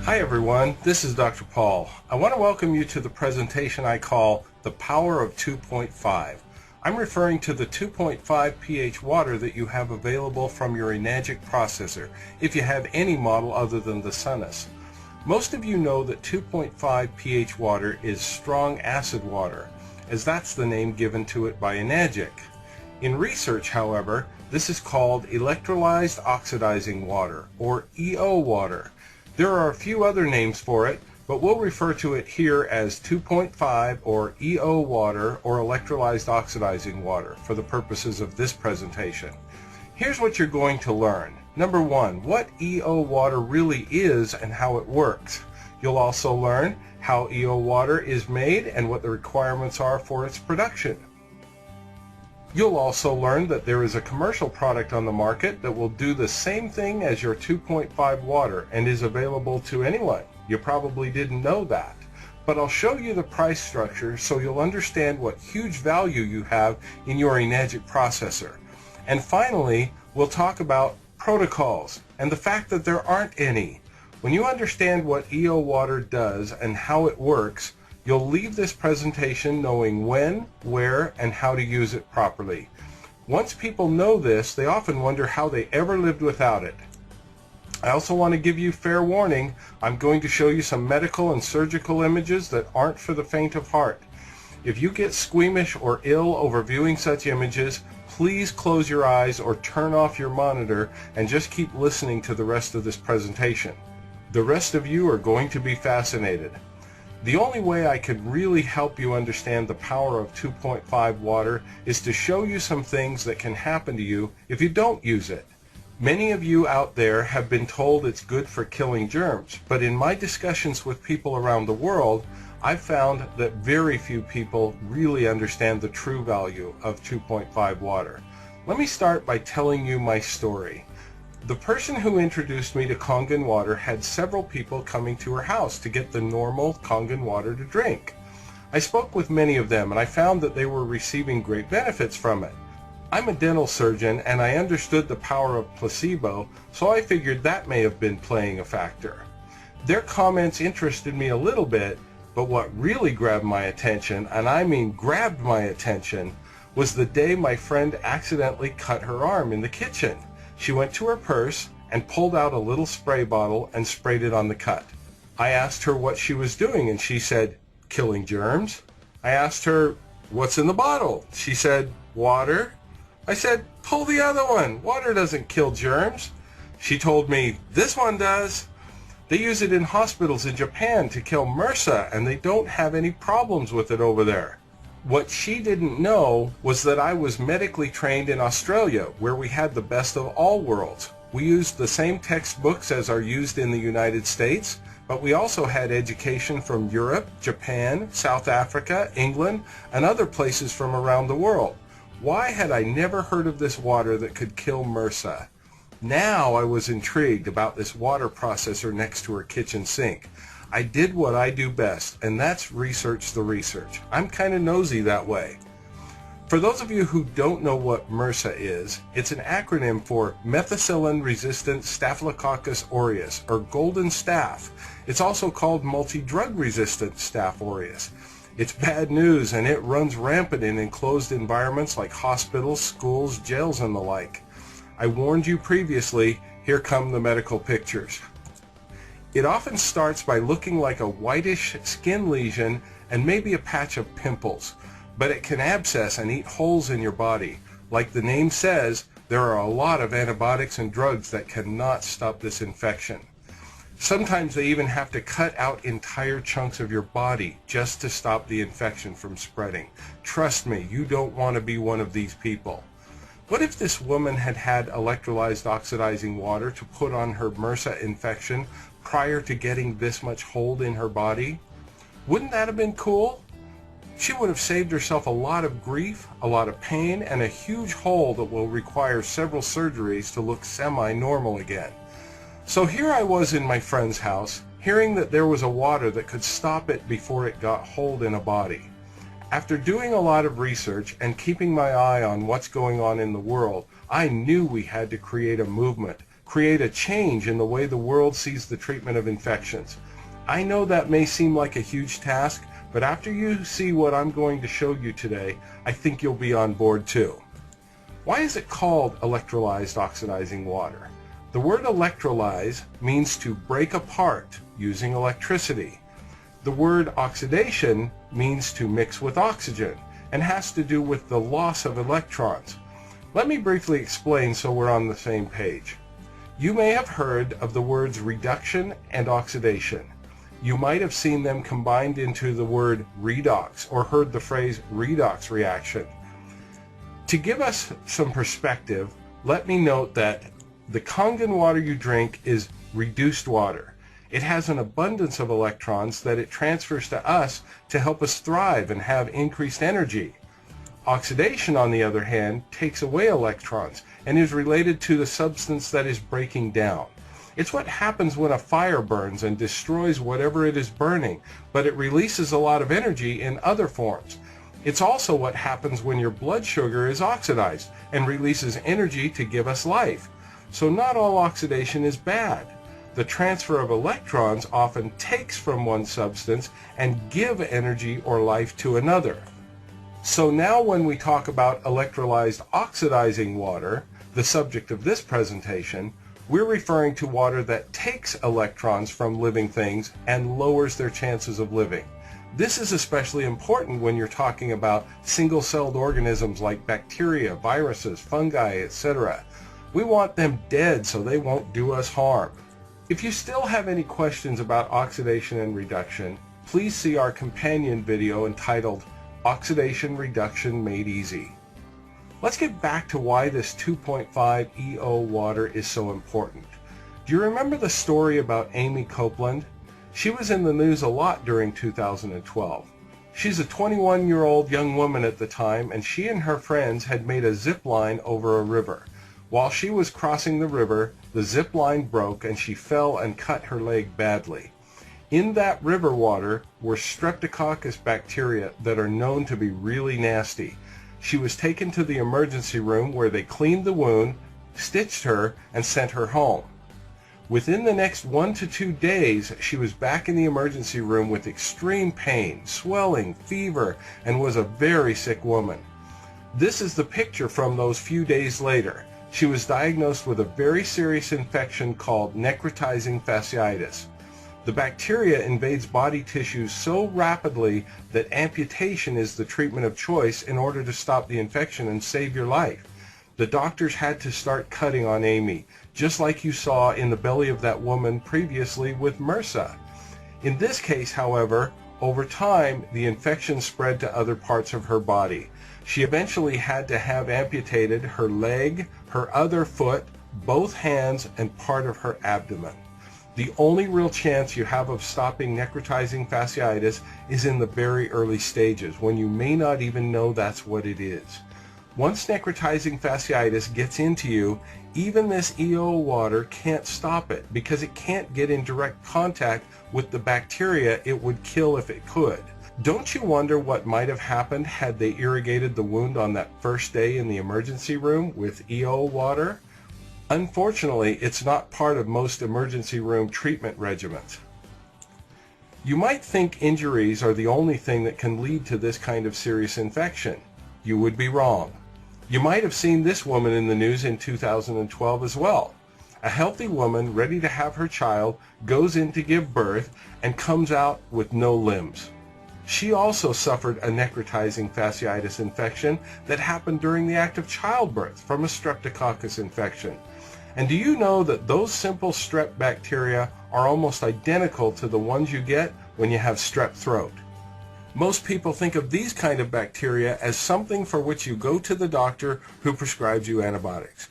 Hi everyone, this is Dr. Paul. I want to welcome you to the presentation I call The Power of 2.5. I'm referring to the 2.5 pH water that you have available from your Enagic processor, if you have any model other than the Sunnis. Most of you know that 2.5 pH water is strong acid water, as that's the name given to it by Enagic. In research, however, this is called Electrolyzed oxidizing water, or EO water. There are a few other names for it, but we'll refer to it here as 2.5 or EO water or electrolyzed oxidizing water for the purposes of this presentation. Here's what you're going to learn. Number one, what EO water really is and how it works. You'll also learn how EO water is made and what the requirements are for its production. You'll also learn that there is a commercial product on the market that will do the same thing as your 2.5 water and is available to anyone. You probably didn't know that. But I'll show you the price structure so you'll understand what huge value you have in your Enagic processor. And finally, we'll talk about protocols and the fact that there aren't any. When you understand what EO water does and how it works, you'll leave this presentation knowing when, where, and how to use it properly. Once people know this, they often wonder how they ever lived without it. I also want to give you fair warning. I'm going to show you some medical and surgical images that aren't for the faint of heart. If you get squeamish or ill over viewing such images, please close your eyes or turn off your monitor and just keep listening to the rest of this presentation. The rest of you are going to be fascinated. The only way I could really help you understand the power of 2.5 water is to show you some things that can happen to you if you don't use it. Many of you out there have been told it's good for killing germs, but in my discussions with people around the world, I've found that very few people really understand the true value of 2.5 water. Let me start by telling you my story. The person who introduced me to Kangen water had several people coming to her house to get the normal Kangen water to drink. I spoke with many of them and I found that they were receiving great benefits from it. I'm a dental surgeon and I understood the power of placebo, so I figured that may have been playing a factor. Their comments interested me a little bit, but what really grabbed my attention, and I mean grabbed my attention, was the day my friend accidentally cut her arm in the kitchen. She went to her purse and pulled out a little spray bottle and sprayed it on the cut. I asked her what she was doing and she said, "Killing germs." I asked her, "What's in the bottle?" She said, "Water." I said, "Pull the other one. Water doesn't kill germs." She told me, "This one does. They use it in hospitals in Japan to kill MRSA and they don't have any problems with it over there." What she didn't know was that I was medically trained in Australia, where we had the best of all worlds. We used the same textbooks as are used in the United States, but we also had education from Europe, Japan, South Africa, England, and other places from around the world. Why had I never heard of this water that could kill MRSA? Now I was intrigued about this water processor next to her kitchen sink. I did what I do best, and that's research the research. I'm kind of nosy that way. For those of you who don't know what MRSA is, it's an acronym for methicillin-resistant Staphylococcus aureus, or golden staph. It's also called multi-drug-resistant Staph aureus. It's bad news, and it runs rampant in enclosed environments like hospitals, schools, jails, and the like. I warned you previously. Here come the medical pictures. It often starts by looking like a whitish skin lesion and maybe a patch of pimples, but it can abscess and eat holes in your body. Like the name says, there are a lot of antibiotics and drugs that cannot stop this infection. Sometimes they even have to cut out entire chunks of your body just to stop the infection from spreading. Trust me, you don't want to be one of these people. What if this woman had had electrolyzed oxidizing water to put on her MRSA infection prior to getting this much hold in her body? Wouldn't that have been cool? She would have saved herself a lot of grief, a lot of pain, and a huge hole that will require several surgeries to look semi-normal again. So here I was in my friend's house, hearing that there was a water that could stop it before it got hold in a body. After doing a lot of research and keeping my eye on what's going on in the world, I knew we had to create a movement, create a change in the way the world sees the treatment of infections. I know that may seem like a huge task, but after you see what I'm going to show you today, I think you'll be on board too. Why is it called electrolyzed oxidizing water? The word electrolyze means to break apart using electricity. The word oxidation means to mix with oxygen and has to do with the loss of electrons. Let me briefly explain so we're on the same page. You may have heard of the words reduction and oxidation. You might have seen them combined into the word redox or heard the phrase redox reaction. To give us some perspective, let me note that the Kangen water you drink is reduced water. It has an abundance of electrons that it transfers to us to help us thrive and have increased energy. Oxidation, on the other hand, takes away electrons and is related to the substance that is breaking down. It's what happens when a fire burns and destroys whatever it is burning, but it releases a lot of energy in other forms. It's also what happens when your blood sugar is oxidized and releases energy to give us life. So not all oxidation is bad. The transfer of electrons often takes from one substance and give energy or life to another. So now when we talk about electrolyzed oxidizing water, the subject of this presentation, we're referring to water that takes electrons from living things and lowers their chances of living. This is especially important when you're talking about single-celled organisms like bacteria, viruses, fungi, etc. We want them dead so they won't do us harm. If you still have any questions about oxidation and reduction, please see our companion video entitled Oxidation Reduction Made Easy. Let's get back to why this 2.5 EO water is so important. Do you remember the story about Amy Copeland? She was in the news a lot during 2012. She's a 21-year-old young woman at the time, and she and her friends had made a zip line over a river. While she was crossing the river, the zip line broke and she fell and cut her leg badly. In that river water were streptococcus bacteria that are known to be really nasty. She was taken to the emergency room where they cleaned the wound, stitched her, and sent her home. Within the next 1 to 2 days, she was back in the emergency room with extreme pain, swelling, fever, and was a very sick woman. This is the picture from those few days later. She was diagnosed with a very serious infection called necrotizing fasciitis. The bacteria invades body tissues so rapidly that amputation is the treatment of choice in order to stop the infection and save your life. The doctors had to start cutting on Amy, just like you saw in the belly of that woman previously with MRSA. In this case, however, over time, the infection spread to other parts of her body. She eventually had to have amputated her leg, her other foot, both hands, and part of her abdomen. The only real chance you have of stopping necrotizing fasciitis is in the very early stages, when you may not even know that's what it is. Once necrotizing fasciitis gets into you, even this EO water can't stop it because it can't get in direct contact with the bacteria it would kill if it could. Don't you wonder what might have happened had they irrigated the wound on that first day in the emergency room with EO water? Unfortunately, it's not part of most emergency room treatment regimens. You might think injuries are the only thing that can lead to this kind of serious infection. You would be wrong. You might have seen this woman in the news in 2012 as well. A healthy woman ready to have her child goes in to give birth and comes out with no limbs. She also suffered a necrotizing fasciitis infection that happened during the act of childbirth from a streptococcus infection. And do you know that those simple strep bacteria are almost identical to the ones you get when you have strep throat? Most people think of these kind of bacteria as something for which you go to the doctor who prescribes you antibiotics.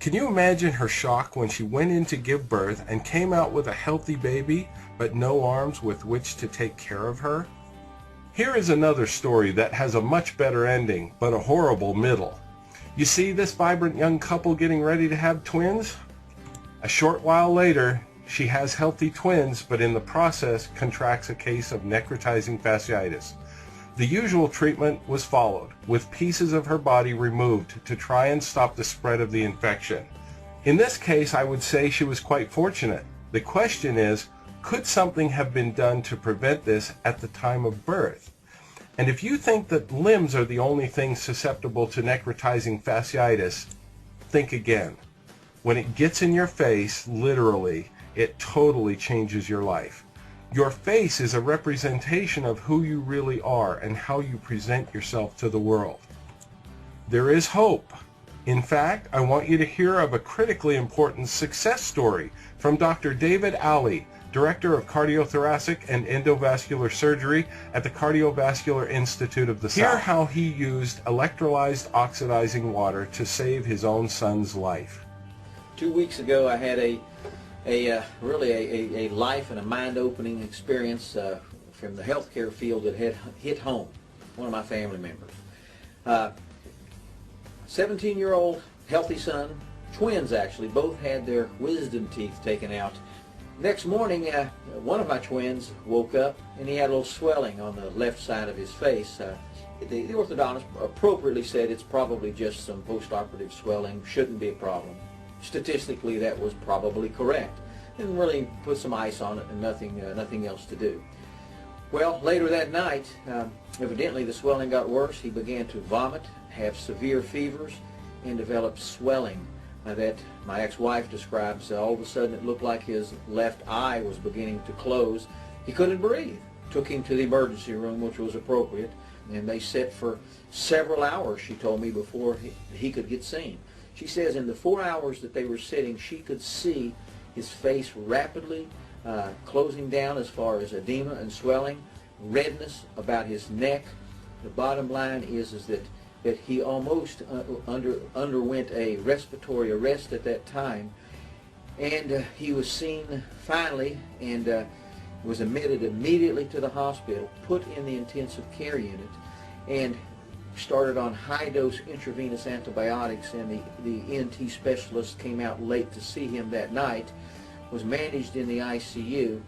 Can you imagine her shock when she went in to give birth and came out with a healthy baby but no arms with which to take care of her? Here is another story that has a much better ending but a horrible middle. You see this vibrant young couple getting ready to have twins? A short while later, she has healthy twins, but in the process contracts a case of necrotizing fasciitis. The usual treatment was followed, with pieces of her body removed to try and stop the spread of the infection. In this case, I would say she was quite fortunate. The question is, could something have been done to prevent this at the time of birth? And if you think that limbs are the only things susceptible to necrotizing fasciitis, think again. When it gets in your face, literally, it totally changes your life. Your face is a representation of who you really are and how you present yourself to the world. There is hope. In fact, I want you to hear of a critically important success story from Dr. David Alley, Director of Cardiothoracic and Endovascular Surgery at the Cardiovascular Institute of the South. Hear how he used electrolyzed oxidizing water to save his own son's life. 2 weeks ago, I had really a life and a mind-opening experience from the healthcare field that had hit home. One of my family members. 17-year-old healthy son, twins actually, both had their wisdom teeth taken out. Next morning, one of my twins woke up and he had a little swelling on the left side of his face. The orthodontist appropriately said it's probably just some post-operative swelling, shouldn't be a problem. Statistically, that was probably correct. And really put some ice on it and nothing else to do. Well, later that night, evidently the swelling got worse. He began to vomit, have severe fevers, and develop swelling that my ex-wife describes. All of a sudden it looked like his left eye was beginning to close. He couldn't breathe. Took him to the emergency room, which was appropriate, and they sat for several hours, she told me, before he could get seen. She says in the 4 hours that they were sitting, she could see his face rapidly closing down as far as edema and swelling, redness about his neck. The bottom line is that he almost underwent a respiratory arrest at that time, and he was seen finally and was admitted immediately to the hospital, put in the intensive care unit, and started on high-dose intravenous antibiotics, and the ENT specialist came out late to see him that night, was managed in the ICU,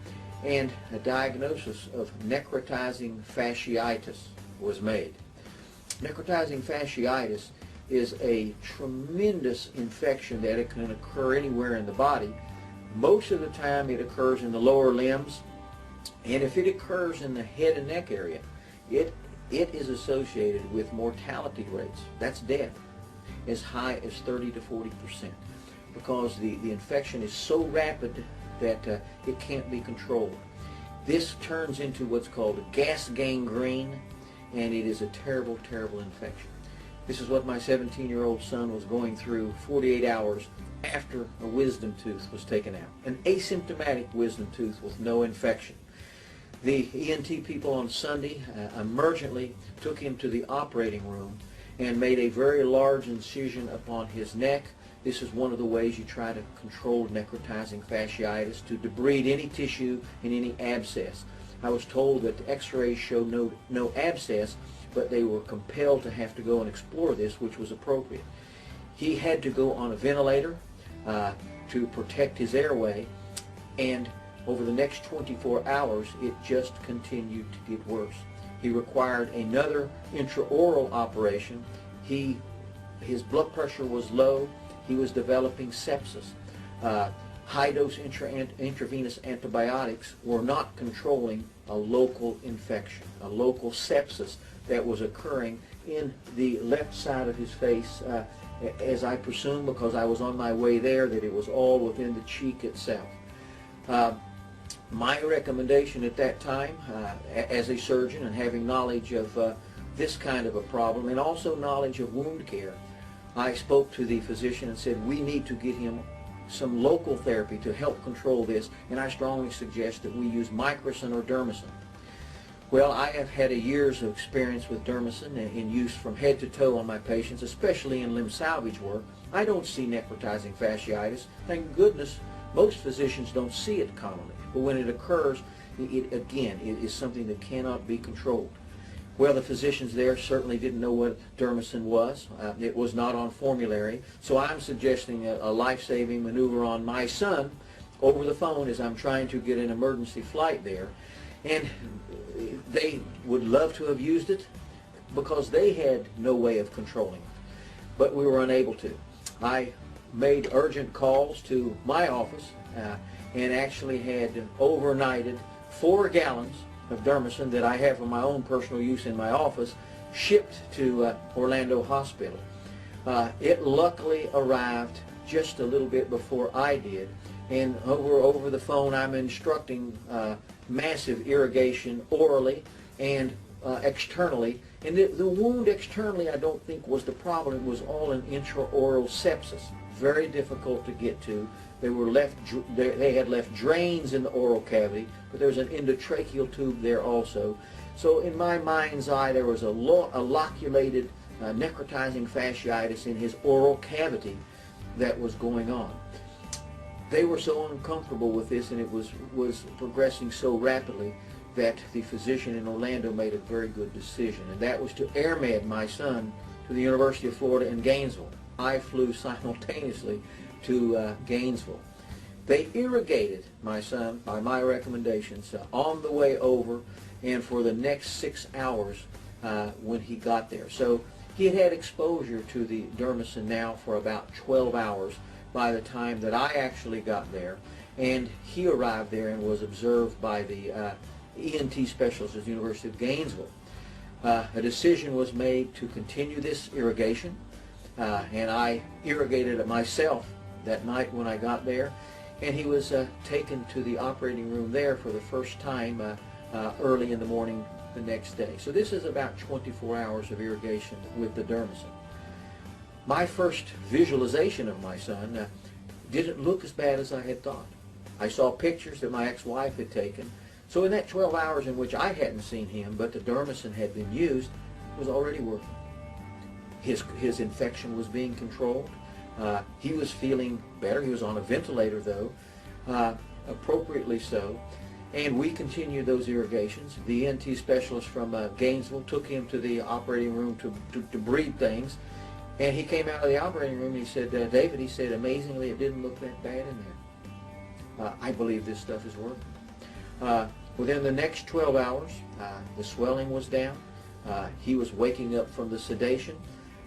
and a diagnosis of necrotizing fasciitis was made. Necrotizing fasciitis is a tremendous infection that it can occur anywhere in the body. Most of the time it occurs in the lower limbs, and if it occurs in the head and neck area, it is associated with mortality rates, that's death, as high as 30 to 40%, because the infection is so rapid that it can't be controlled. This turns into what's called gas gangrene, and it is a terrible, terrible infection. This is what my 17-year-old son was going through 48 hours after a wisdom tooth was taken out. An asymptomatic wisdom tooth with no infection. The ENT people on Sunday emergently took him to the operating room and made a very large incision upon his neck. This is one of the ways you try to control necrotizing fasciitis, to debride any tissue and any abscess. I was told that the x-rays showed no abscess, but they were compelled to have to go and explore this, which was appropriate. He had to go on a ventilator to protect his airway, and over the next 24 hours, it just continued to get worse. He required another intraoral operation. His blood pressure was low. He was developing sepsis. High-dose intravenous antibiotics were not controlling a local infection, a local sepsis that was occurring in the left side of his face, as I presume, because I was on my way there, that it was all within the cheek itself. My recommendation at that time, as a surgeon and having knowledge of this kind of a problem, and also knowledge of wound care, I spoke to the physician and said, we need to get him some local therapy to help control this, and I strongly suggest that we use microcin or dermicin. Well, I have had a years of experience with dermicin in use from head to toe on my patients, especially in limb salvage work. I don't see necrotizing fasciitis. Thank goodness most physicians don't see it commonly, but when it occurs, it is something that cannot be controlled. Well, the physicians there certainly didn't know what dermicin was. It was not on formulary. So I'm suggesting a life-saving maneuver on my son over the phone as I'm trying to get an emergency flight there. And they would love to have used it because they had no way of controlling it. But we were unable to. I made urgent calls to my office and actually had overnighted 4 gallons of Dermacin that I have for my own personal use in my office shipped to Orlando Hospital. It luckily arrived just a little bit before I did, and over the phone I'm instructing massive irrigation orally and externally. And the wound externally I don't think was the problem. It was all an intraoral sepsis, very difficult to get to. They had left drains in the oral cavity, but there was an endotracheal tube there also. So in my mind's eye, there was a loculated necrotizing fasciitis in his oral cavity that was going on. They were so uncomfortable with this, and it was progressing so rapidly, that the physician in Orlando made a very good decision, and that was to airmed my son to the University of Florida in Gainesville. I flew simultaneously to Gainesville. They irrigated my son by my recommendations on the way over and for the next 6 hours when he got there. So he had had exposure to the Dermacin now for about 12 hours by the time that I actually got there, and he arrived there and was observed by the ENT specialist at the University of Gainesville. A decision was made to continue this irrigation, and I irrigated it myself that night when I got there, and he was taken to the operating room there for the first time early in the morning the next day. So this is about 24 hours of irrigation with the Dermacin. My first visualization of my son didn't look as bad as I had thought. I saw pictures that my ex-wife had taken. So in that 12 hours in which I hadn't seen him, but the Dermacin had been used, it was already working. His infection was being controlled. He was feeling better. He was on a ventilator, though, appropriately so. And we continued those irrigations. The ENT specialist from Gainesville took him to the operating room to breathe things. And he came out of the operating room and he said, David, he said, amazingly, it didn't look that bad in there. I believe this stuff is working. Within the next 12 hours, the swelling was down. He was waking up from the sedation.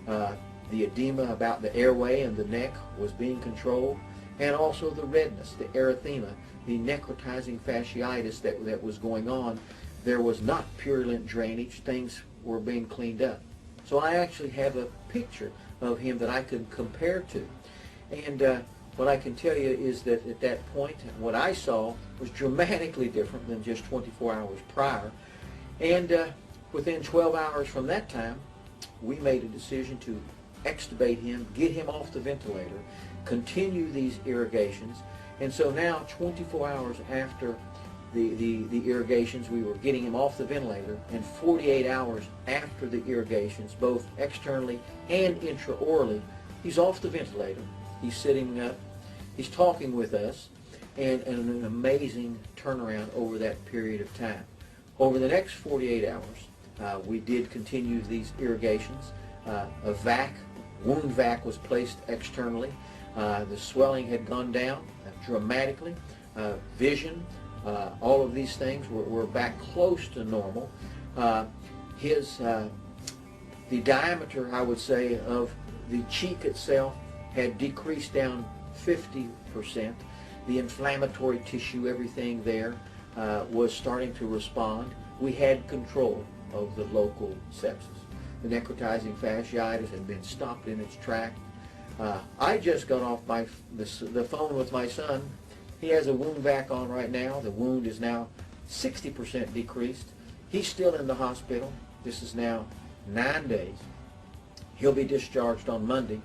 The edema about the airway and the neck was being controlled, and also the redness, the erythema, the necrotizing fasciitis that was going on. There was not purulent drainage. Things were being cleaned up. So I actually have a picture of him that I could compare to. And what I can tell you is that at that point, what I saw was dramatically different than just 24 hours prior. And within 12 hours from that time, we made a decision to extubate him, get him off the ventilator, continue these irrigations. And so now, 24 hours after the irrigations, we were getting him off the ventilator, and 48 hours after the irrigations, both externally and intraorally, he's off the ventilator. He's sitting up, he's talking with us, and an amazing turnaround over that period of time. Over the next 48 hours, we did continue these irrigations. A wound vac was placed externally. The swelling had gone down dramatically. Vision, all of these things were back close to normal. The diameter, I would say, of the cheek itself had decreased down 50%. The inflammatory tissue, everything there, was starting to respond. We had control of the local sepsis. The necrotizing fasciitis had been stopped in its track. I just got off the phone with my son. He has a wound vac on right now. The wound is now 60% decreased. He's still in the hospital. This is now 9 days. He'll be discharged on Monday.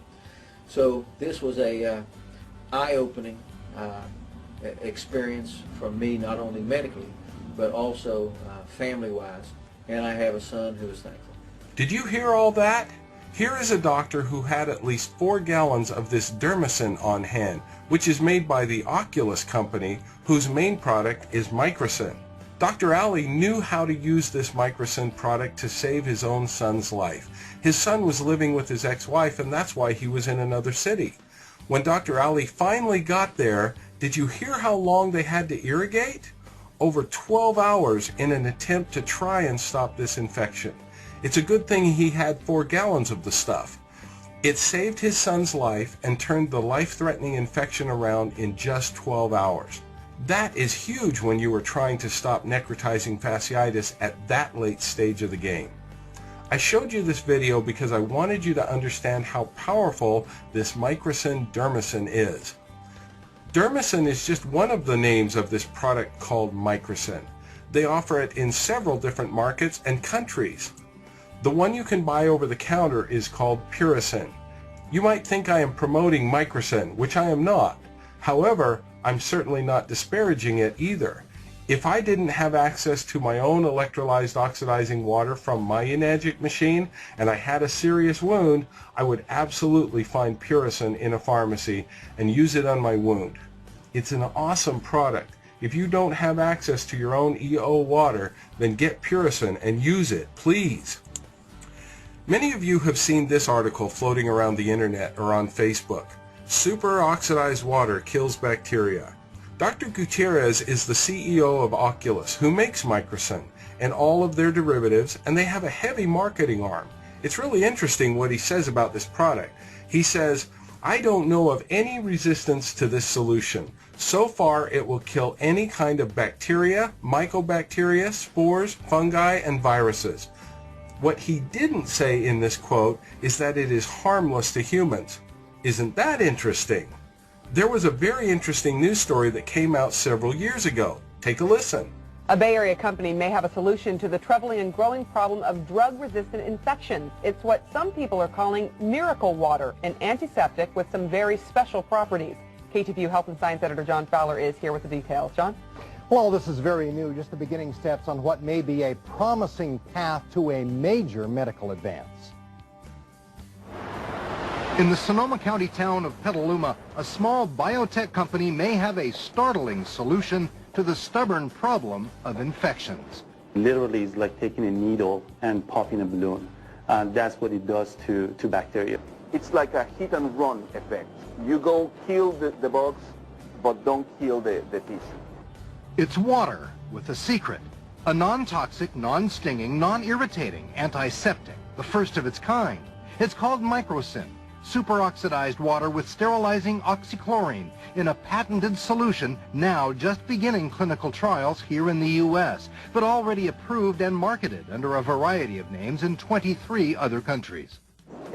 So this was a eye-opening experience for me, not only medically, but also family-wise. And I have a son who is thankful. Did you hear all that? Here is a doctor who had at least 4 gallons of this Dermacin on hand, which is made by the Oculus company, whose main product is Microcin. Dr. Ali knew how to use this Microcin product to save his own son's life. His son was living with his ex-wife, and that's why he was in another city. When Dr. Ali finally got there, did you hear how long they had to irrigate? Over 12 hours in an attempt to try and stop this infection. It's a good thing he had 4 gallons of the stuff. It saved his son's life and turned the life-threatening infection around in just 12 hours. That is huge when you are trying to stop necrotizing fasciitis at that late stage of the game. I showed you this video because I wanted you to understand how powerful this microcin dermicin is. Dermicin is just one of the names of this product called microcin. They offer it in several different markets and countries. The one you can buy over the counter is called Puricin. You might think I am promoting microcin, which I am not. However, I'm certainly not disparaging it either. If I didn't have access to my own electrolyzed oxidizing water from my Enagic machine and I had a serious wound, I would absolutely find Puricin in a pharmacy and use it on my wound. It's an awesome product. If you don't have access to your own EO water, then get Puricin and use it, please. Many of you have seen this article floating around the internet or on Facebook. Superoxidized water kills bacteria. Dr. Gutierrez is the CEO of Oculus, who makes microcin and all of their derivatives, and they have a heavy marketing arm. It's really interesting what he says about this product. He says, "I don't know of any resistance to this solution. So far, it will kill any kind of bacteria, mycobacteria, spores, fungi, and viruses." What he didn't say in this quote is that it is harmless to humans. Isn't that interesting? There was a very interesting news story that came out several years ago. Take a listen. A Bay Area company may have a solution to the troubling and growing problem of drug-resistant infections. It's what some people are calling miracle water, an antiseptic with some very special properties. KTVU Health and Science Editor John Fowler is here with the details. John? Well, this is very new, just the beginning steps on what may be a promising path to a major medical advance. In the Sonoma County town of Petaluma, a small biotech company may have a startling solution to the stubborn problem of infections. Literally, it's like taking a needle and popping a balloon. That's what it does to bacteria. It's like a hit and run effect. You go kill the bugs, but don't kill the tissue. It's water with a secret. A non-toxic, non-stinging, non-irritating antiseptic, the first of its kind. It's called microcin. Superoxidized water with sterilizing oxychlorine in a patented solution, now just beginning clinical trials here in the U.S., but already approved and marketed under a variety of names in 23 other countries.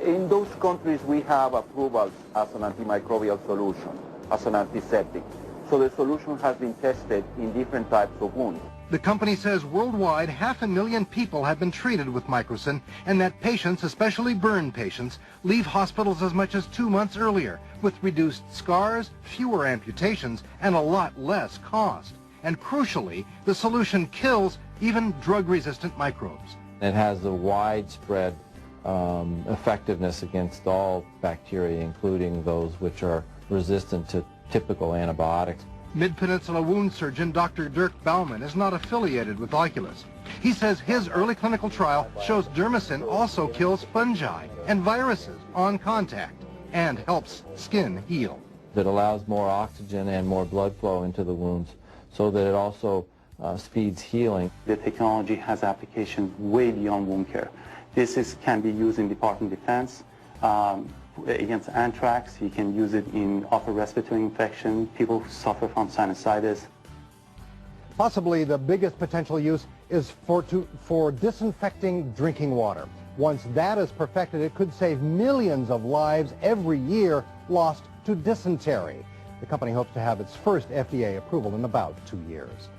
In those countries, we have approvals as an antimicrobial solution, as an antiseptic. So the solution has been tested in different types of wounds. The company says worldwide 500,000 people have been treated with microcin, and that patients, especially burn patients, leave hospitals as much as 2 months earlier with reduced scars, fewer amputations, and a lot less cost. And crucially, the solution kills even drug-resistant microbes. It has a widespread effectiveness against all bacteria, including those which are resistant to typical antibiotics. Mid-Peninsula wound surgeon Dr. Dirk Baumann is not affiliated with Oculus. He says his early clinical trial shows dermicin also kills fungi and viruses on contact and helps skin heal. It allows more oxygen and more blood flow into the wounds so that it also speeds healing. The technology has application way beyond wound care. This can be used in Department of Defense, against anthrax. You can use it in upper respiratory infection, people who suffer from sinusitis. Possibly the biggest potential use is for disinfecting drinking water. Once that is perfected, it could save millions of lives every year lost to dysentery. The company hopes to have its first FDA approval in about 2 years.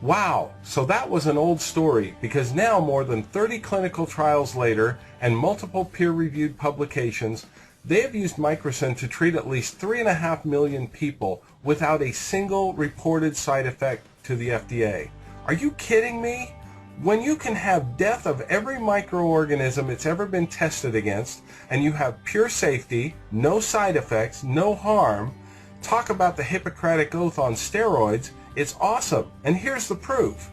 Wow, so that was an old story, because now more than 30 clinical trials later and multiple peer-reviewed publications, they have used microcin to treat at least 3.5 million people without a single reported side effect to the FDA. Are you kidding me? When you can have death of every microorganism it's ever been tested against, and you have pure safety, no side effects, no harm, talk about the Hippocratic Oath on steroids, it's awesome. And here's the proof.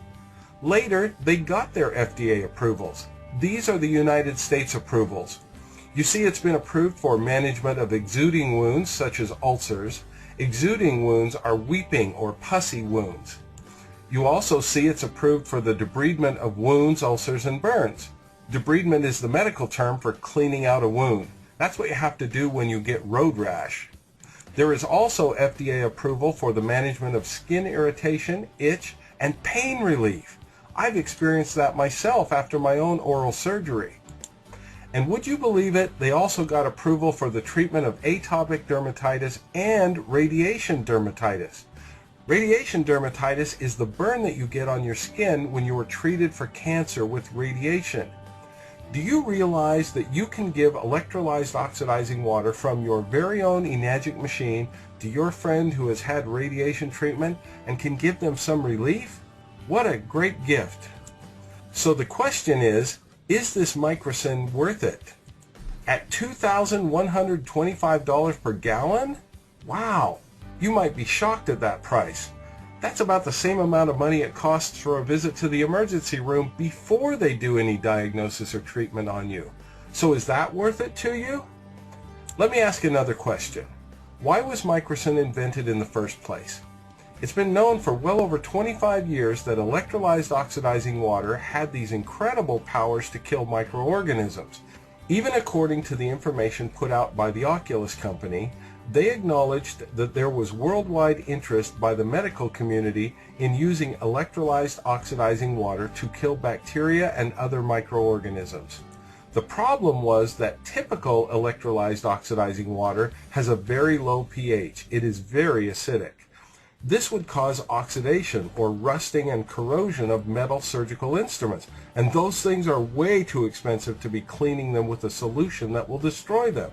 Later, they got their FDA approvals. These are the United States approvals. You see, it's been approved for management of exuding wounds, such as ulcers. Exuding wounds are weeping or pussy wounds. You also see it's approved for the debridement of wounds, ulcers, and burns. Debridement is the medical term for cleaning out a wound. That's what you have to do when you get road rash. There is also FDA approval for the management of skin irritation, itch, and pain relief. I've experienced that myself after my own oral surgery. And would you believe it, they also got approval for the treatment of atopic dermatitis and radiation dermatitis. Radiation dermatitis is the burn that you get on your skin when you are treated for cancer with radiation. Do you realize that you can give electrolyzed oxidizing water from your very own Enagic machine to your friend who has had radiation treatment and can give them some relief? What a great gift. So the question is this microcin worth it? At $2,125 per gallon? Wow, you might be shocked at that price. That's about the same amount of money it costs for a visit to the emergency room before they do any diagnosis or treatment on you. So is that worth it to you? Let me ask another question. Why was microcin invented in the first place? It's been known for well over 25 years that electrolyzed oxidizing water had these incredible powers to kill microorganisms. Even according to the information put out by the Oculus company, they acknowledged that there was worldwide interest by the medical community in using electrolyzed oxidizing water to kill bacteria and other microorganisms. The problem was that typical electrolyzed oxidizing water has a very low pH. It is very acidic. This would cause oxidation or rusting and corrosion of metal surgical instruments, and those things are way too expensive to be cleaning them with a solution that will destroy them.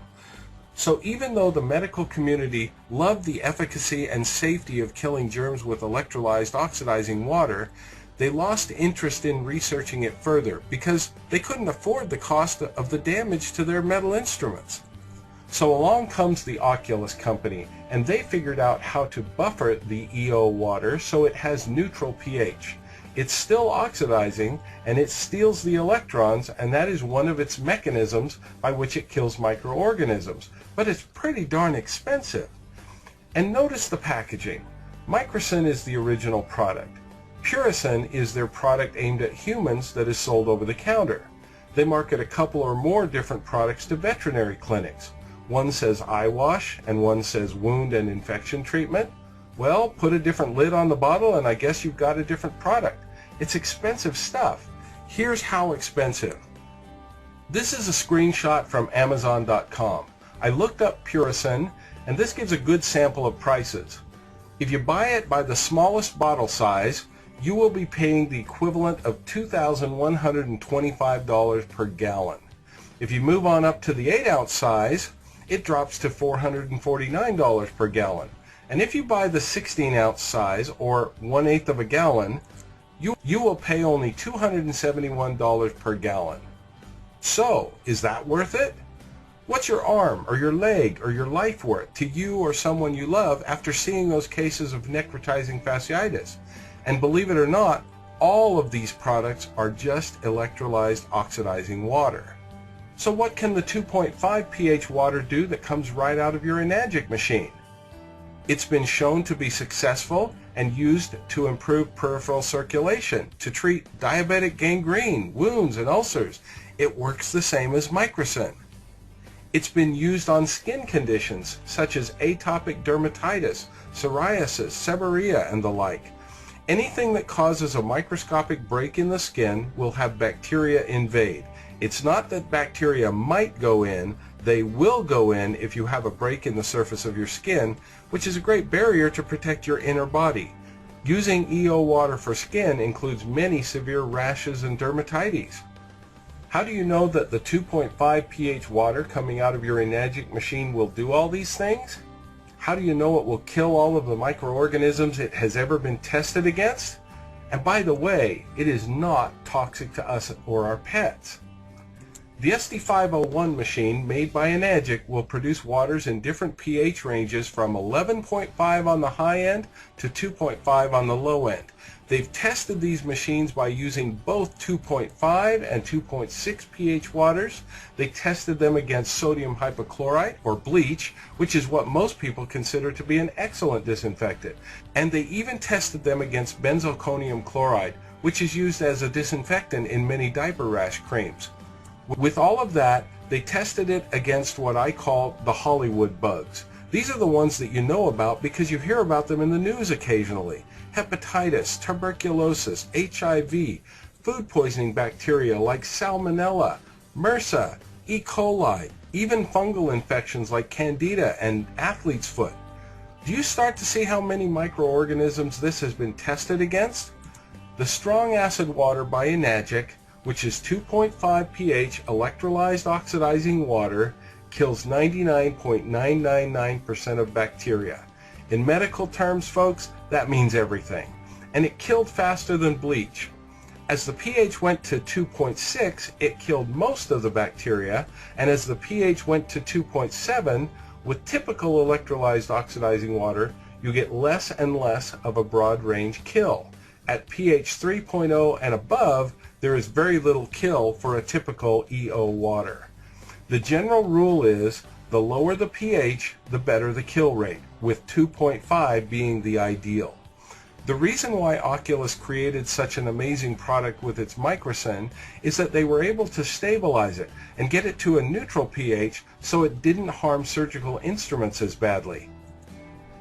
So even though the medical community loved the efficacy and safety of killing germs with electrolyzed oxidizing water, they lost interest in researching it further because they couldn't afford the cost of the damage to their metal instruments. So along comes the Oculus company, and they figured out how to buffer the EO water so it has neutral pH. It's still oxidizing, and it steals the electrons, and that is one of its mechanisms by which it kills microorganisms. But it's pretty darn expensive. And notice the packaging. Microcin is the original product. Puricin is their product aimed at humans that is sold over the counter. They market a couple or more different products to veterinary clinics. One says eye wash, and one says wound and infection treatment. Well, put a different lid on the bottle and I guess you've got a different product. It's expensive stuff. Here's how expensive. This is a screenshot from Amazon.com. I looked up Puricin, and this gives a good sample of prices. If you buy it by the smallest bottle size, you will be paying the equivalent of $2,125 per gallon. If you move on up to the 8-ounce size, it drops to $449 per gallon. And if you buy the 16-ounce size, or 1/8 of a gallon, you will pay only $271 per gallon. So, is that worth it? What's your arm, or your leg, or your life worth to you or someone you love after seeing those cases of necrotizing fasciitis? And believe it or not, all of these products are just electrolyzed oxidizing water. So what can the 2.5 pH water do that comes right out of your Enagic machine? It's been shown to be successful and used to improve peripheral circulation, to treat diabetic gangrene, wounds, and ulcers. It works the same as microcin. It's been used on skin conditions such as atopic dermatitis, psoriasis, seborrhea, and the like. Anything that causes a microscopic break in the skin will have bacteria invade. It's not that bacteria might go in, they will go in if you have a break in the surface of your skin, which is a great barrier to protect your inner body. Using EO water for skin includes many severe rashes and dermatitis. How do you know that the 2.5 pH water coming out of your Enagic machine will do all these things? How do you know it will kill all of the microorganisms it has ever been tested against? And by the way, it is not toxic to us or our pets. The SD501 machine made by Enagic will produce waters in different pH ranges from 11.5 on the high end to 2.5 on the low end. They've tested these machines by using both 2.5 and 2.6 pH waters. They tested them against sodium hypochlorite, or bleach, which is what most people consider to be an excellent disinfectant. And they even tested them against benzalkonium chloride, which is used as a disinfectant in many diaper rash creams. With all of that, They tested it against what I call the Hollywood bugs. These are the ones that you know about because you hear about them in the news occasionally. Hepatitis, tuberculosis, HIV, food poisoning bacteria like Salmonella, MRSA, E. coli, even fungal infections like Candida and athlete's foot. Do you start to see how many microorganisms this has been tested against? The Strong Acid Water by Enagic, which is 2.5 pH electrolyzed oxidizing water, kills 99.999% of bacteria. In medical terms, folks, that means everything. And it killed faster than bleach. As the pH went to 2.6, it killed most of the bacteria, and as the pH went to 2.7, with typical electrolyzed oxidizing water, you get less and less of a broad range kill. At pH 3.0 and above, there is very little kill for a typical EO water. The general rule is the lower the pH, the better the kill rate, with 2.5 being the ideal. The reason why Oculus created such an amazing product with its microcin is that they were able to stabilize it and get it to a neutral pH so it didn't harm surgical instruments as badly.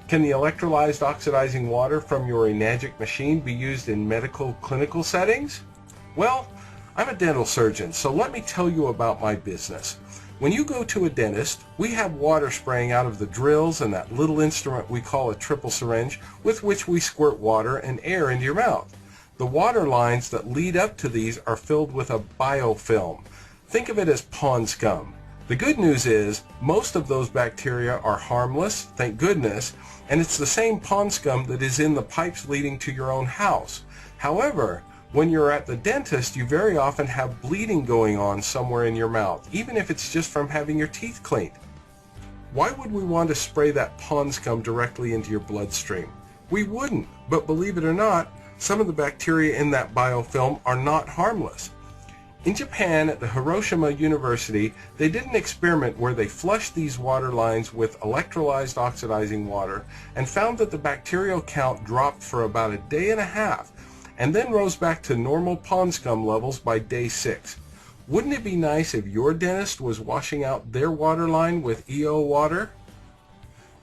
Can the electrolyzed oxidizing water from your Enagic machine be used in medical clinical settings? Well, I'm a dental surgeon, so let me tell you about my business. When you go to a dentist, we have water spraying out of the drills and that little instrument we call a triple syringe with which we squirt water and air into your mouth. The water lines that lead up to these are filled with a biofilm. Think of it as pond scum. The good news is most of those bacteria are harmless, thank goodness, and it's the same pond scum that is in the pipes leading to your own house. However, when you're at the dentist, you very often have bleeding going on somewhere in your mouth, even if it's just from having your teeth cleaned. Why would we want to spray that pond scum directly into your bloodstream? We wouldn't, but believe it or not, some of the bacteria in that biofilm are not harmless. In Japan, at the Hiroshima University, they did an experiment where they flushed these water lines with electrolyzed oxidizing water and found that the bacterial count dropped for about a day and a half, and then rose back to normal pond scum levels by day 6. Wouldn't it be nice if your dentist was washing out their water line with EO water?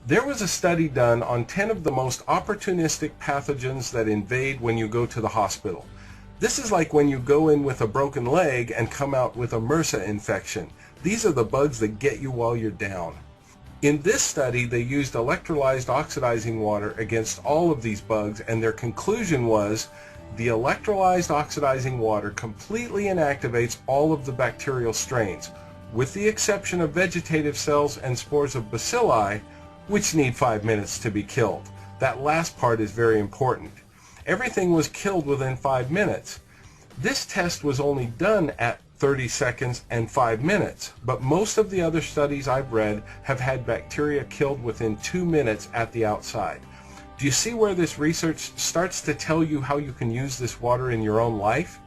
There was a study done on 10 of the most opportunistic pathogens that invade when you go to the hospital. This is like when you go in with a broken leg and come out with a MRSA infection. These are the bugs that get you while you're down. In this study, they used electrolyzed oxidizing water against all of these bugs, and their conclusion was the electrolyzed oxidizing water completely inactivates all of the bacterial strains, with the exception of vegetative cells and spores of bacilli, which need 5 minutes to be killed. That last part is very important. Everything was killed within 5 minutes. This test was only done at 30 seconds and 5 minutes, but most of the other studies I've read have had bacteria killed within 2 minutes at the outside. Do you see where this research starts to tell you how you can use this water in your own life?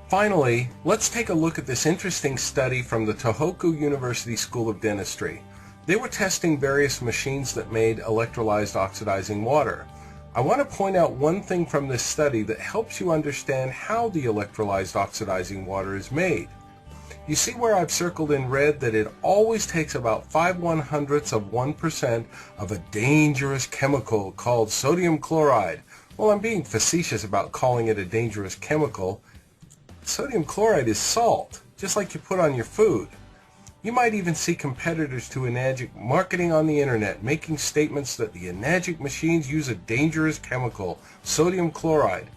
Finally, let's take a look at this interesting study from the Tohoku University School of Dentistry. They were testing various machines that made electrolyzed oxidizing water. I want to point out one thing from this study that helps you understand how the electrolyzed oxidizing water is made. You see where I've circled in red that it always takes about 0.05% of a dangerous chemical called sodium chloride. Well, I'm being facetious about calling it a dangerous chemical. Sodium chloride is salt, just like you put on your food. You might even see competitors to Enagic marketing on the internet, making statements that the Enagic machines use a dangerous chemical, sodium chloride.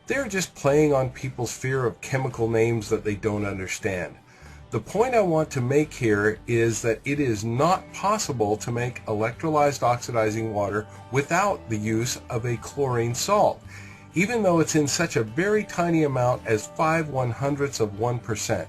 They're just playing on people's fear of chemical names that they don't understand. The point I want to make here is that it is not possible to make electrolyzed oxidizing water without the use of a chlorine salt, even though it's in such a very tiny amount as 0.05%.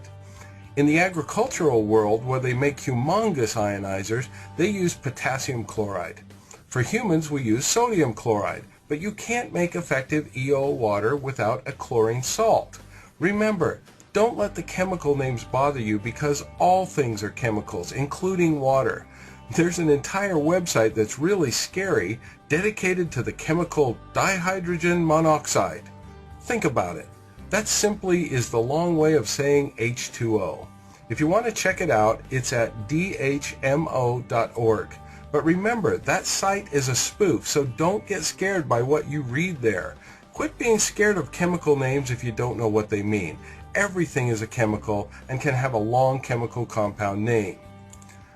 In the agricultural world, where they make humongous ionizers, they use potassium chloride. For humans, we use sodium chloride, but you can't make effective EO water without a chlorine salt. Remember, don't let the chemical names bother you because all things are chemicals, including water. There's an entire website that's really scary, dedicated to the chemical dihydrogen monoxide. Think about it. That simply is the long way of saying H2O. If you want to check it out, it's at dhmo.org. But remember, that site is a spoof, so don't get scared by what you read there. Quit being scared of chemical names if you don't know what they mean. Everything is a chemical and can have a long chemical compound name.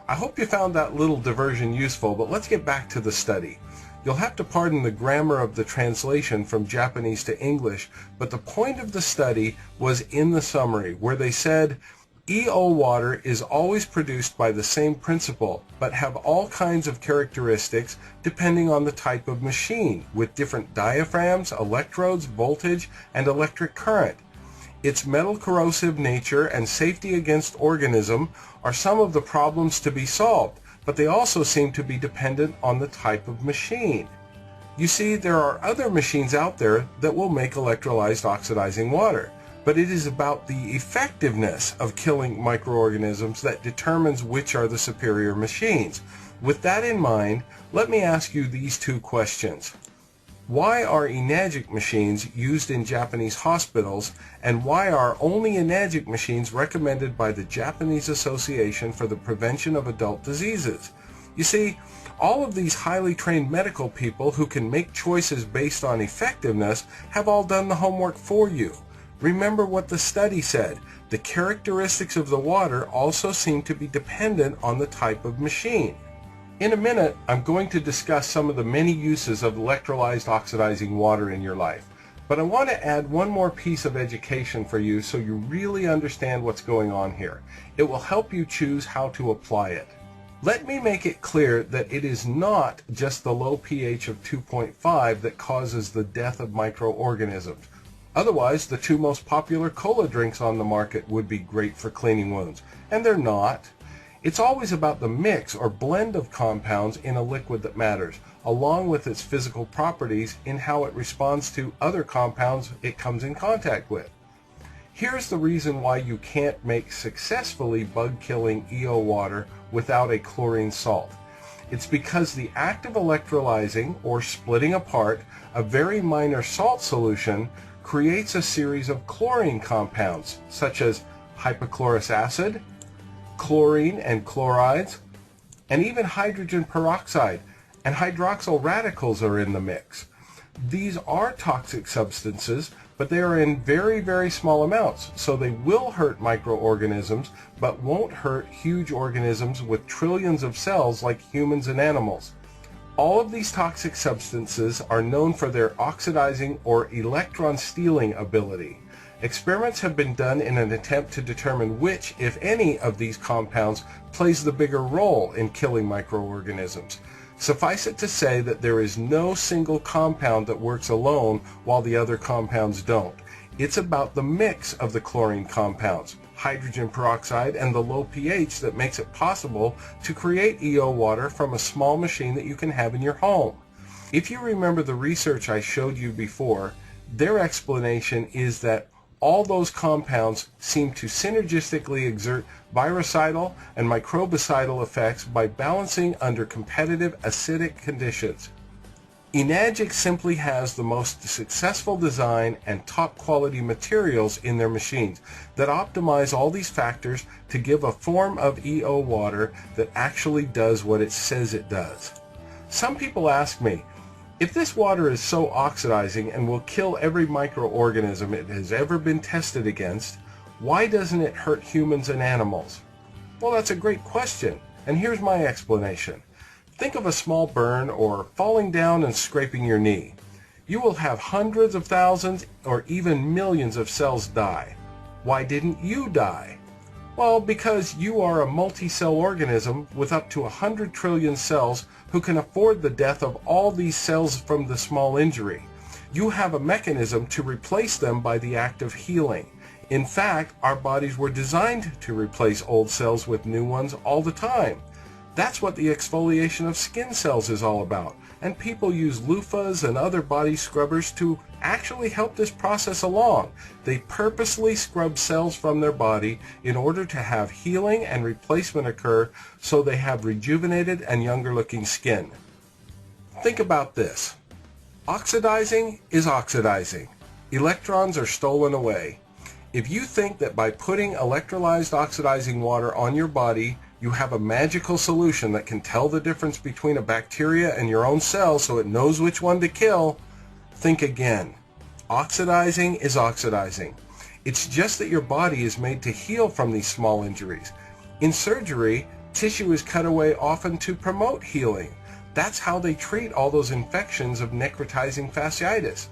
I hope you found that little diversion useful, but let's get back to the study. You'll have to pardon the grammar of the translation from Japanese to English, but the point of the study was in the summary, where they said, EO water is always produced by the same principle, but have all kinds of characteristics depending on the type of machine, with different diaphragms, electrodes, voltage, and electric current. Its metal corrosive nature and safety against organism are some of the problems to be solved, but they also seem to be dependent on the type of machine. You see, there are other machines out there that will make electrolyzed oxidizing water, but it is about the effectiveness of killing microorganisms that determines which are the superior machines. With that in mind, let me ask you these two questions. Why are Enagic machines used in Japanese hospitals, and why are only Enagic machines recommended by the Japanese Association for the Prevention of Adult Diseases? You see, all of these highly trained medical people who can make choices based on effectiveness have all done the homework for you. Remember what the study said. The characteristics of the water also seem to be dependent on the type of machine. In a minute, I'm going to discuss some of the many uses of electrolyzed oxidizing water in your life. But I want to add one more piece of education for you so you really understand what's going on here. It will help you choose how to apply it. Let me make it clear that it is not just the low pH of 2.5 that causes the death of microorganisms. Otherwise, the two most popular cola drinks on the market would be great for cleaning wounds, and they're not. It's always about the mix or blend of compounds in a liquid that matters, along with its physical properties in how it responds to other compounds it comes in contact with. Here's the reason why you can't make successfully bug-killing EO water without a chlorine salt. It's because the act of electrolyzing or splitting apart a very minor salt solution creates a series of chlorine compounds, such as hypochlorous acid, chlorine and chlorides, and even hydrogen peroxide and hydroxyl radicals are in the mix. These are toxic substances, but they are in very, very small amounts, so they will hurt microorganisms, but won't hurt huge organisms with trillions of cells like humans and animals. All of these toxic substances are known for their oxidizing or electron stealing ability. Experiments have been done in an attempt to determine which, if any, of these compounds plays the bigger role in killing microorganisms. Suffice it to say that there is no single compound that works alone while the other compounds don't. It's about the mix of the chlorine compounds, hydrogen peroxide, and the low pH that makes it possible to create EO water from a small machine that you can have in your home. If you remember the research I showed you before, their explanation is that all those compounds seem to synergistically exert virucidal and microbicidal effects by balancing under competitive acidic conditions. Enagic simply has the most successful design and top quality materials in their machines that optimize all these factors to give a form of EO water that actually does what it says it does. Some people ask me, if this water is so oxidizing and will kill every microorganism it has ever been tested against, why doesn't it hurt humans and animals? Well, that's a great question, and here's my explanation. Think of a small burn or falling down and scraping your knee. You will have hundreds of thousands or even millions of cells die. Why didn't you die? Well, because you are a multi-cell organism with up to 100 trillion cells who can afford the death of all these cells from the small injury. You have a mechanism to replace them by the act of healing. In fact, our bodies were designed to replace old cells with new ones all the time. That's what the exfoliation of skin cells is all about, and people use loofahs and other body scrubbers to actually help this process along. They purposely scrub cells from their body in order to have healing and replacement occur so they have rejuvenated and younger looking skin. Think about this. Oxidizing is oxidizing. Electrons are stolen away. If you think that by putting electrolyzed oxidizing water on your body, you have a magical solution that can tell the difference between a bacteria and your own cell so it knows which one to kill, think again. Oxidizing is oxidizing. It's just that your body is made to heal from these small injuries. In surgery, tissue is cut away often to promote healing. That's how they treat all those infections of necrotizing fasciitis.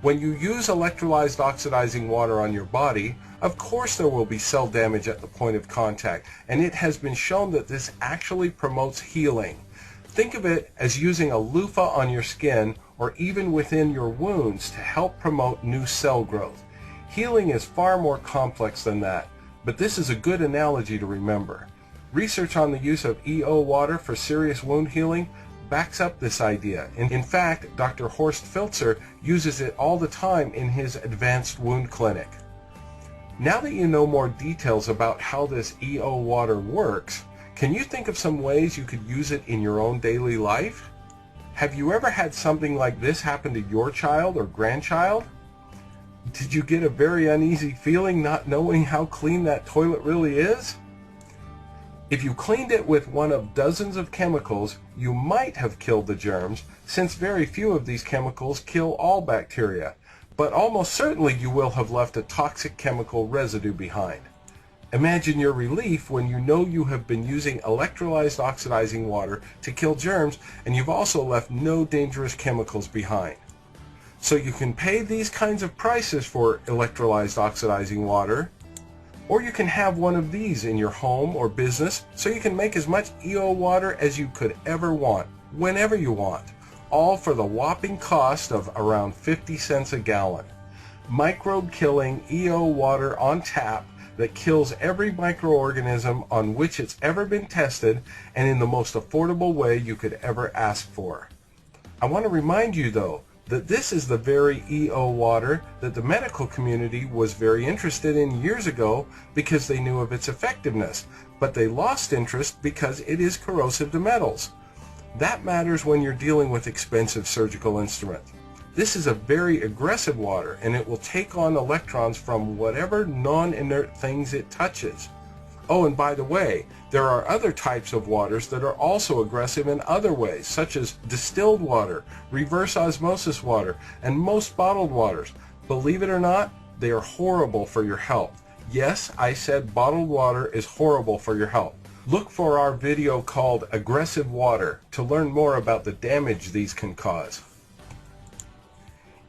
When you use electrolyzed oxidizing water on your body, of course there will be cell damage at the point of contact, and it has been shown that this actually promotes healing. Think of it as using a loofah on your skin or even within your wounds to help promote new cell growth. Healing is far more complex than that, but this is a good analogy to remember. Research on the use of EO water for serious wound healing backs up this idea. In fact, Dr. Horst Filzer uses it all the time in his advanced wound clinic. Now that you know more details about how this EO water works, can you think of some ways you could use it in your own daily life? Have you ever had something like this happen to your child or grandchild? Did you get a very uneasy feeling not knowing how clean that toilet really is? If you cleaned it with one of dozens of chemicals, you might have killed the germs, since very few of these chemicals kill all bacteria, but almost certainly you will have left a toxic chemical residue behind. Imagine your relief when you know you have been using electrolyzed oxidizing water to kill germs and you've also left no dangerous chemicals behind. So you can pay these kinds of prices for electrolyzed oxidizing water, or you can have one of these in your home or business so you can make as much EO water as you could ever want, whenever you want, all for the whopping cost of around 50 cents a gallon. Microbe-killing EO water on tap that kills every microorganism on which it's ever been tested and in the most affordable way you could ever ask for. I want to remind you though, that this is the very EO water that the medical community was very interested in years ago because they knew of its effectiveness, but they lost interest because it is corrosive to metals. That matters when you're dealing with expensive surgical instruments. This is a very aggressive water and it will take on electrons from whatever non-inert things it touches. Oh, and by the way, there are other types of waters that are also aggressive in other ways, such as distilled water, reverse osmosis water, and most bottled waters. Believe it or not, they are horrible for your health. Yes, I said bottled water is horrible for your health. Look for our video called Aggressive Water to learn more about the damage these can cause.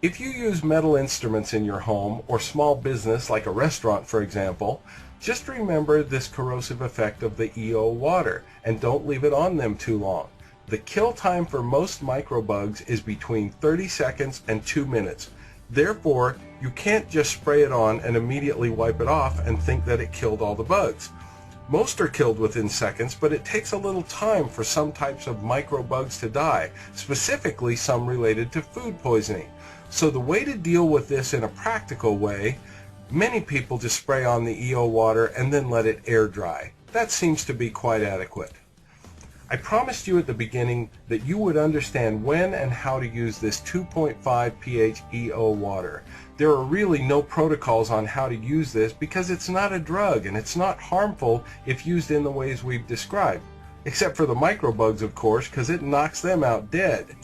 If you use metal instruments in your home or small business like a restaurant, for example, just remember this corrosive effect of the EO water and don't leave it on them too long. The kill time for most microbugs is between 30 seconds and 2 minutes. Therefore, you can't just spray it on and immediately wipe it off and think that it killed all the bugs. Most are killed within seconds, but it takes a little time for some types of microbugs to die, specifically some related to food poisoning. So the way to deal with this in a practical way, many people just spray on the EO water and then let it air dry. That seems to be quite adequate. I promised you at the beginning that you would understand when and how to use this 2.5 pH EO water. There are really no protocols on how to use this because it's not a drug and it's not harmful if used in the ways we've described. Except for the microbugs, of course, because it knocks them out dead.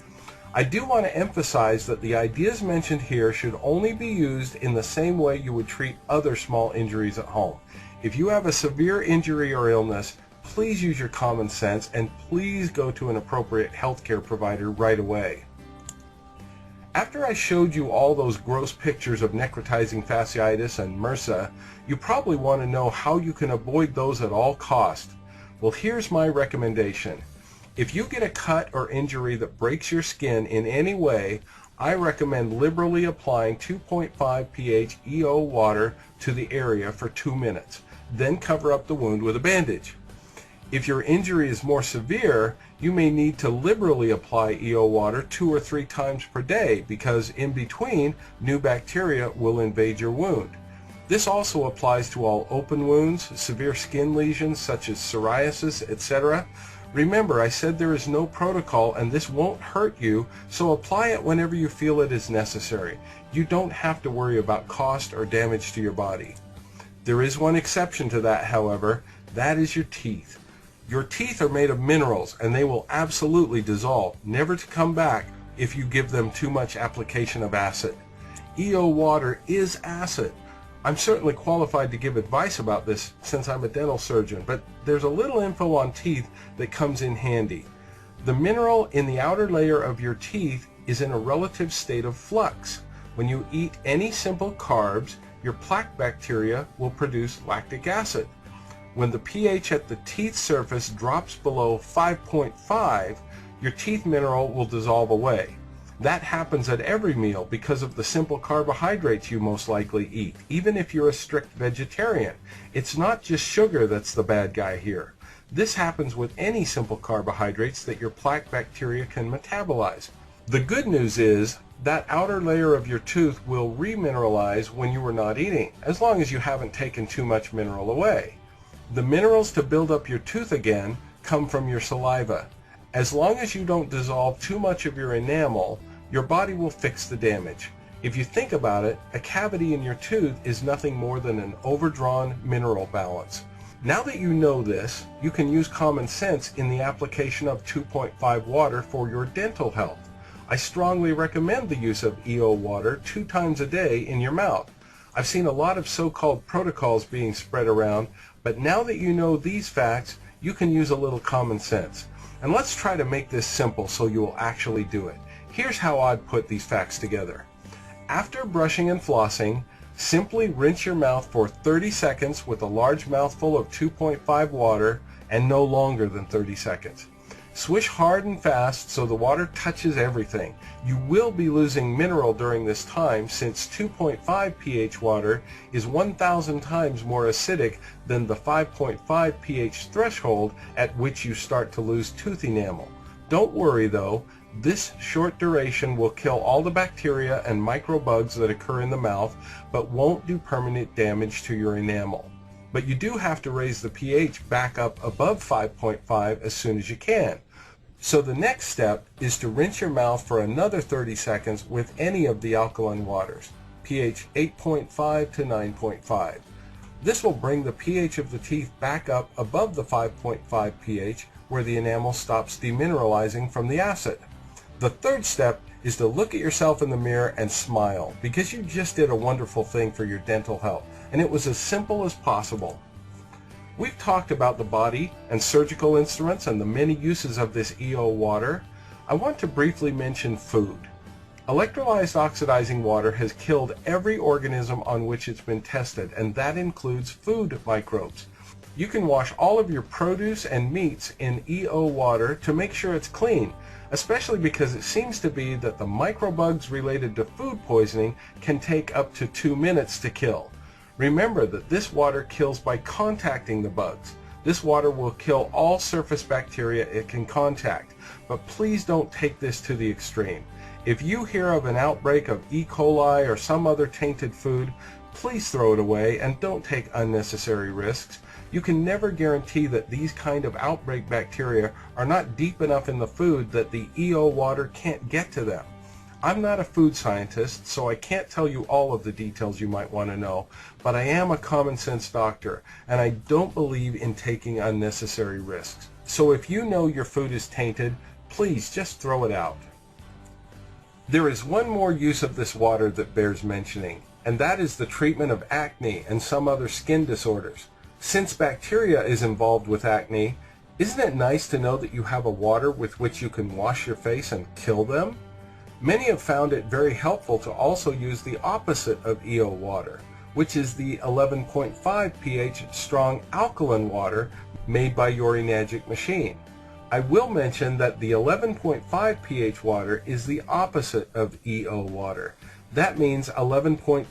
I do want to emphasize that the ideas mentioned here should only be used in the same way you would treat other small injuries at home. If you have a severe injury or illness, please use your common sense and please go to an appropriate healthcare provider right away. After I showed you all those gross pictures of necrotizing fasciitis and MRSA, you probably want to know how you can avoid those at all costs. Well, here's my recommendation. If you get a cut or injury that breaks your skin in any way, I recommend liberally applying 2.5 pH EO water to the area for 2 minutes. Then cover up the wound with a bandage. If your injury is more severe, you may need to liberally apply EO water 2 or 3 times per day because in between, new bacteria will invade your wound. This also applies to all open wounds, severe skin lesions such as psoriasis, etc. Remember, I said there is no protocol and this won't hurt you, so apply it whenever you feel it is necessary. You don't have to worry about cost or damage to your body. There is one exception to that, however. That is your teeth. Your teeth are made of minerals, and they will absolutely dissolve, never to come back if you give them too much application of acid. EO water is acid. I'm certainly qualified to give advice about this since I'm a dental surgeon, but there's a little info on teeth that comes in handy. The mineral in the outer layer of your teeth is in a relative state of flux. When you eat any simple carbs, your plaque bacteria will produce lactic acid. When the pH at the teeth surface drops below 5.5, your teeth mineral will dissolve away. That happens at every meal because of the simple carbohydrates you most likely eat, even if you're a strict vegetarian. It's not just sugar that's the bad guy here. This happens with any simple carbohydrates that your plaque bacteria can metabolize. The good news is that outer layer of your tooth will remineralize when you are not eating, as long as you haven't taken too much mineral away. The minerals to build up your tooth again come from your saliva. As long as you don't dissolve too much of your enamel, your body will fix the damage. If you think about it, a cavity in your tooth is nothing more than an overdrawn mineral balance. Now that you know this, you can use common sense in the application of 2.5 water for your dental health. I strongly recommend the use of EO water 2 times a day in your mouth. I've seen a lot of so-called protocols being spread around, but now that you know these facts, you can use a little common sense. And let's try to make this simple so you will actually do it. Here's how I'd put these facts together. After brushing and flossing, simply rinse your mouth for 30 seconds with a large mouthful of 2.5 water and no longer than 30 seconds. Swish hard and fast so the water touches everything. You will be losing mineral during this time since 2.5 pH water is 1,000 times more acidic than the 5.5 pH threshold at which you start to lose tooth enamel. Don't worry though, this short duration will kill all the bacteria and microbugs that occur in the mouth, but won't do permanent damage to your enamel. But you do have to raise the pH back up above 5.5 as soon as you can. So the next step is to rinse your mouth for another 30 seconds with any of the alkaline waters, pH 8.5 to 9.5. This will bring the pH of the teeth back up above the 5.5 pH where the enamel stops demineralizing from the acid. The third step is to look at yourself in the mirror and smile because you just did a wonderful thing for your dental health, and it was as simple as possible. We've talked about the body and surgical instruments and the many uses of this EO water. I want to briefly mention food. Electrolyzed oxidizing water has killed every organism on which it's been tested, and that includes food microbes. You can wash all of your produce and meats in EO water to make sure it's clean, especially because it seems to be that the microbugs related to food poisoning can take up to 2 minutes to kill. Remember that this water kills by contacting the bugs. This water will kill all surface bacteria it can contact, but please don't take this to the extreme. If you hear of an outbreak of E. coli or some other tainted food, please throw it away and don't take unnecessary risks. You can never guarantee that these kind of outbreak bacteria are not deep enough in the food that the EO water can't get to them. I'm not a food scientist, so I can't tell you all of the details you might want to know, but I am a common sense doctor, and I don't believe in taking unnecessary risks. So if you know your food is tainted, please just throw it out. There is one more use of this water that bears mentioning, and that is the treatment of acne and some other skin disorders. Since bacteria is involved with acne, isn't it nice to know that you have a water with which you can wash your face and kill them? Many have found it very helpful to also use the opposite of EO water, which is the 11.5 pH strong alkaline water made by your Enagic machine. I will mention that the 11.5 pH water is the opposite of EO water. That means 11.5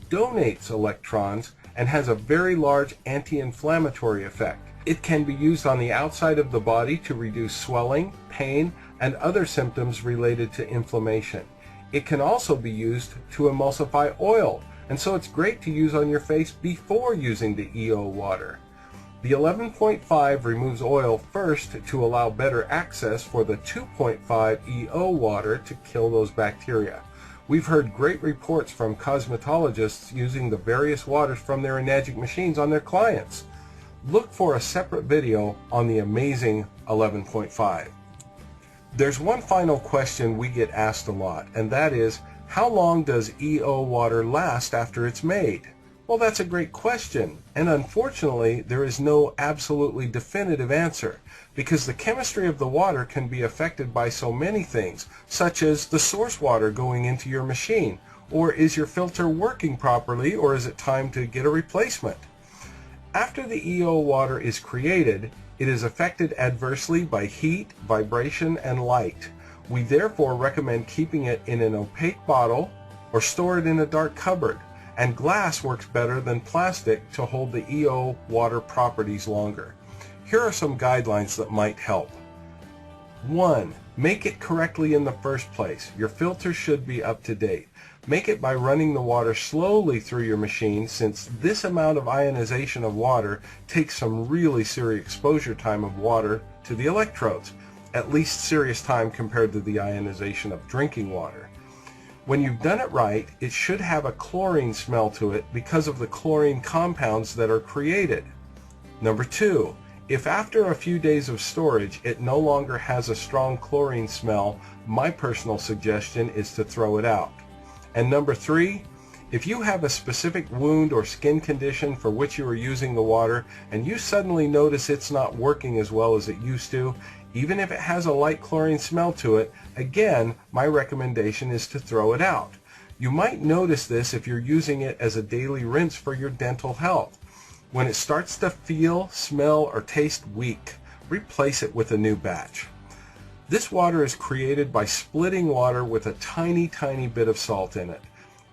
donates electrons and has a very large anti-inflammatory effect. It can be used on the outside of the body to reduce swelling, pain, and other symptoms related to inflammation. It can also be used to emulsify oil, and so it's great to use on your face before using the EO water. The 11.5 removes oil first to allow better access for the 2.5 EO water to kill those bacteria. We've heard great reports from cosmetologists using the various waters from their Enagic machines on their clients. Look for a separate video on the amazing 11.5. There's one final question we get asked a lot, and that is, how long does EO water last after it's made? Well, that's a great question, and unfortunately there is no absolutely definitive answer, because the chemistry of the water can be affected by so many things, such as the source water going into your machine, or is your filter working properly, or is it time to get a replacement? After the EO water is created, it is affected adversely by heat, vibration, and light. We therefore recommend keeping it in an opaque bottle or store it in a dark cupboard. And glass works better than plastic to hold the EO water properties longer. Here are some guidelines that might help. 1. Make it correctly in the first place. Your filter should be up to date. Make it by running the water slowly through your machine, since this amount of ionization of water takes some really serious exposure time of water to the electrodes, at least serious time compared to the ionization of drinking water. When you've done it right, it should have a chlorine smell to it because of the chlorine compounds that are created. Number 2, if after a few days of storage it no longer has a strong chlorine smell, my personal suggestion is to throw it out. And number 3, if you have a specific wound or skin condition for which you are using the water and you suddenly notice it's not working as well as it used to, even if it has a light chlorine smell to it, again, my recommendation is to throw it out. You might notice this if you're using it as a daily rinse for your dental health. When it starts to feel, smell, or taste weak, replace it with a new batch. This water is created by splitting water with a tiny bit of salt in it.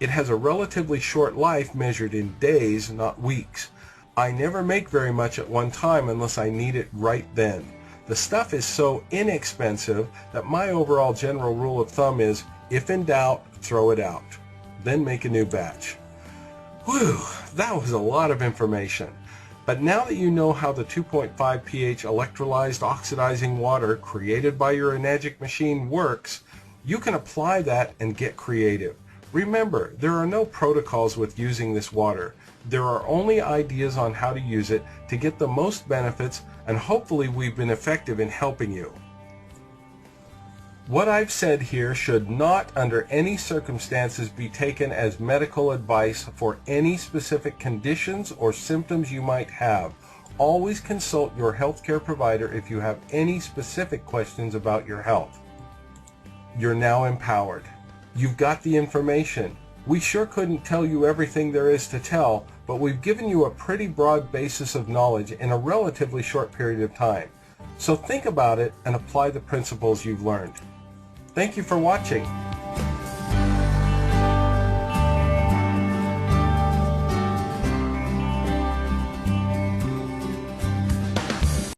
It has a relatively short life measured in days, not weeks. I never make very much at one time unless I need it right then. The stuff is so inexpensive that my overall general rule of thumb is, if in doubt, throw it out. Then make a new batch. Whew, that was a lot of information. But now that you know how the 2.5 pH electrolyzed oxidizing water created by your Enagic machine works, you can apply that and get creative. Remember, there are no protocols with using this water. There are only ideas on how to use it to get the most benefits, and hopefully we've been effective in helping you. What I've said here should not under any circumstances be taken as medical advice for any specific conditions or symptoms you might have. Always consult your healthcare provider if you have any specific questions about your health. You're now empowered. You've got the information. We sure couldn't tell you everything there is to tell, but we've given you a pretty broad basis of knowledge in a relatively short period of time. So think about it and apply the principles you've learned. Thank you for watching.